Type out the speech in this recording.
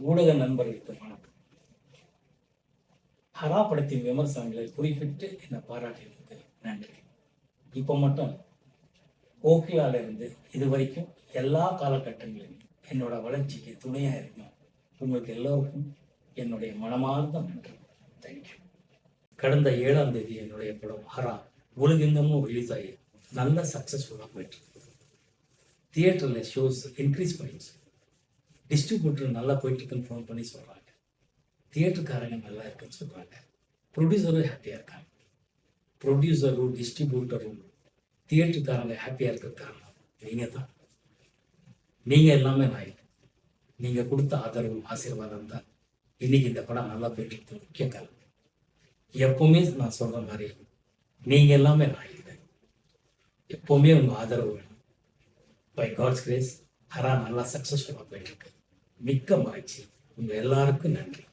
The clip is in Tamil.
ஊடக நண்பர்களுக்கு வணக்கம். ஹரா படத்தின் விமர்சனங்களை குறிப்பிட்டு என்னை பாராட்டியதுக்கு நன்றி. இப்போ மட்டும் கோகிலால இருந்து இது வரைக்கும் எல்லா காலகட்டங்களிலும் என்னோட வளர்ச்சிக்கு துணையாக இருக்கும் உங்களுக்கு எல்லோருக்கும் என்னுடைய மனமார்ந்த நன்றி. தேங்க்யூ. கடந்த 7ஆம் தேதி என்னுடைய படம் ஹரா உலகெங்கமும் ரிலீஸ் ஆகி நல்ல சக்ஸஸ்ஃபுல்லாக போயிட்டு தியேட்டரில் ஷோஸ் இன்க்ரீஸ் பண்ணிடுச்சு. டிஸ்ட்ரிபியூட்டர் நல்லா போயிட்டு இருக்குன்னு ஃபோன் பண்ணி சொல்கிறாங்க. தியேட்டருக்காரங்க நல்லா இருக்குன்னு சொல்கிறாங்க. ப்ரொடியூசரும் ஹாப்பியாக இருக்காங்க. ப்ரொடியூசரும் டிஸ்ட்ரிபியூட்டரும் தியேட்டருக்காரங்க ஹாப்பியாக இருக்கிற காரணம் நீங்கள் தான். நீங்கள் எல்லாமே நான் இல்லை. நீங்கள் கொடுத்த ஆதரவு ஆசீர்வாதம் தான் இன்னைக்கு இந்த படம் நல்லா போயிட்டு இருக்கு முக்கிய காரணம். எப்பவுமே நான் சொல்கிற மாதிரி நீங்கள் எல்லாமே நான் இல்லை. எப்போவுமே உங்கள் ஆதரவு வேணும். பை காட்ஸ் கிரேஸ் ஹரா நல்லா சக்ஸஸ்ஃபுல்லாக போயிட்டு இருக்கு. மிக்க மகிழ்ச்சி. உங்கள் எல்லாருக்கும் நன்றி.